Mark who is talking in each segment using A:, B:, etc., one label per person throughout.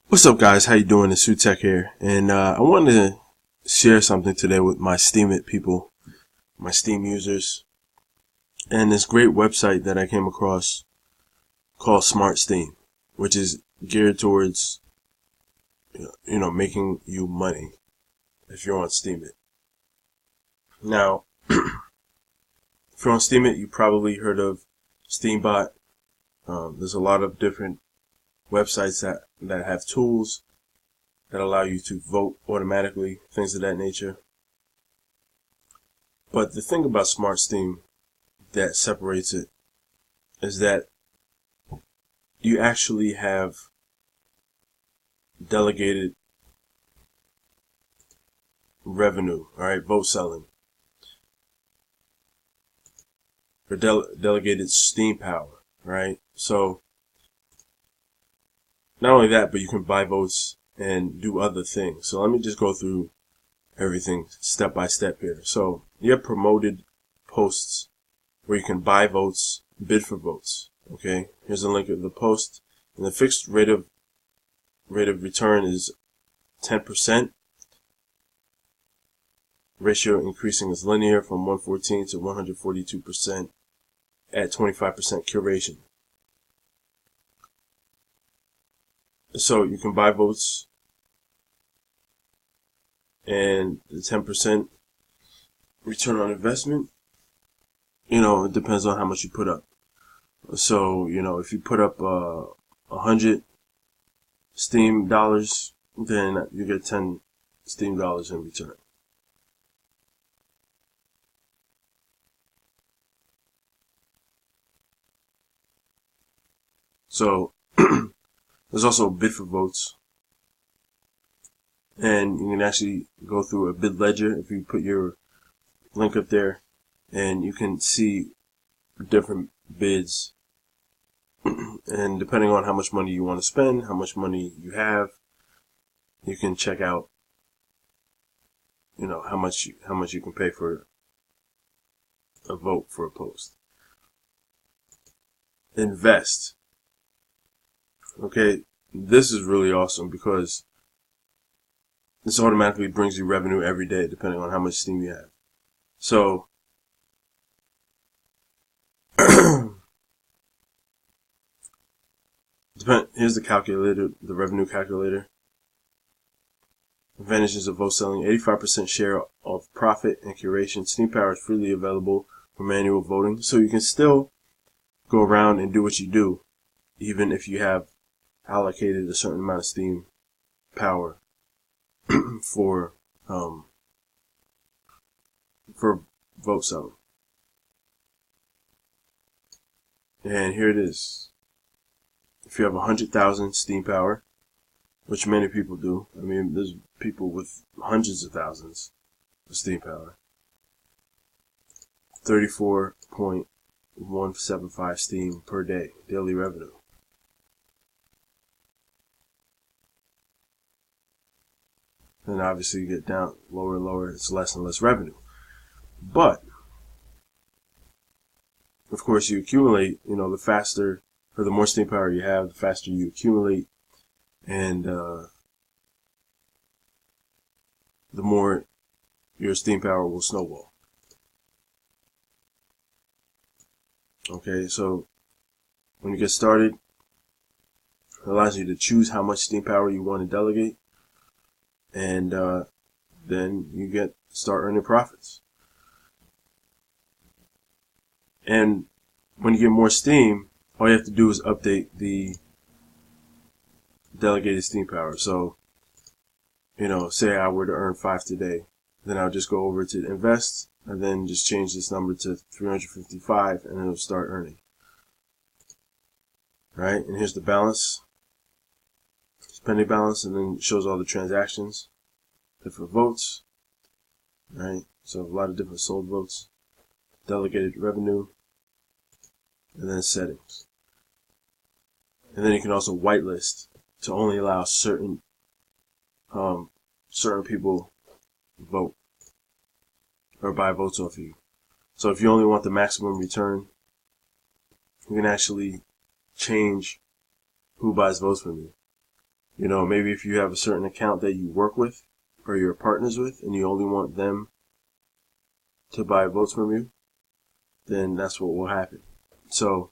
A: What's up, guys? How you doing? It's Tech here, and I wanted to share something today with my Steemit people, my Steam users, and this great website that I came across called Smart Steam, which is geared towards making you money if you're on Steemit. Now, if you're on Steemit, you probably heard of Steambot. There's a lot of different websites that have tools that allow you to vote automatically, things of that nature. But the thing about Smart Steam that separates it is that you actually have delegated revenue, all right, vote selling, or delegated Steam power, right? So not only that, but you can buy votes and do other things. So let me just go through everything step by step here. So you have promoted posts where you can buy votes, bid for votes. Okay, here's a link of the post, and the fixed rate of return is 10%. Ratio increasing is linear from 114 to 142% at 25% curation. So you can buy votes, and the 10% return on investment, it depends on how much you put up. So, if you put up 100 Steam dollars, then you get 10 Steam dollars in return. So there's also bid for votes, and you can actually go through a bid ledger if you put your link up there, and you can see different bids, and depending on how much money you want to spend, how much money you have, you can check out how much you can pay for a vote for a post. Invest. Okay, this is really awesome because this automatically brings you revenue every day depending on how much Steam you have. So here's the calculator, the revenue calculator. Advantages of vote selling: 85% share of profit and curation. Steam power is freely available for manual voting, so you can still go around and do what you do, even if you have allocated a certain amount of Steam power for vote selling. And here it is. If you have 100,000 Steam power, which many people do, I mean, there's people with hundreds of thousands of Steam power, 34.175 Steam per day, daily revenue. And obviously you get down lower and lower, it's less and less revenue. But of course you accumulate, the faster or the more Steam power you have, the faster you accumulate, and the more your Steam power will snowball. Okay, so when you get started, it allows you to choose how much Steam power you want to delegate, and then you start earning profits. And when you get more Steam, all you have to do is update the delegated Steam power. So, say I were to earn 5 today, then I'll just go over to invest and then just change this number to 355, and it'll start earning. Right? And here's the balance, spending balance, and then it shows all the transactions, different votes. Right? So a lot of different sold votes, delegated revenue, and then settings. And then you can also whitelist to only allow certain people vote or buy votes off you. So if you only want the maximum return, you can actually change who buys votes from you. You know, maybe if you have a certain account that you work with or you're partners with and you only want them to buy votes from you, then that's what will happen. So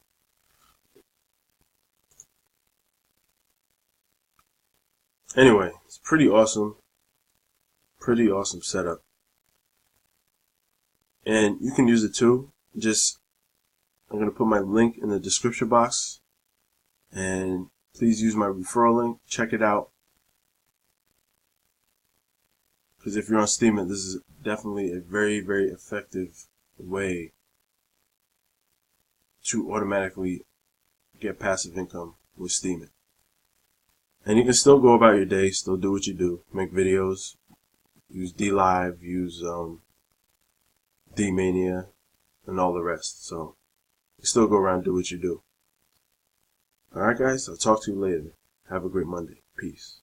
A: anyway, it's pretty awesome setup. And you can use it too. I'm going to put my link in the description box, and please use my referral link. Check it out. Because if you're on Steemit, this is definitely a very, very effective way to automatically get passive income with Steemit. And you can still go about your day, still do what you do, make videos, use DLive, use DMania, and all the rest. So you still go around and do what you do. Alright guys, I'll talk to you later. Have a great Monday. Peace.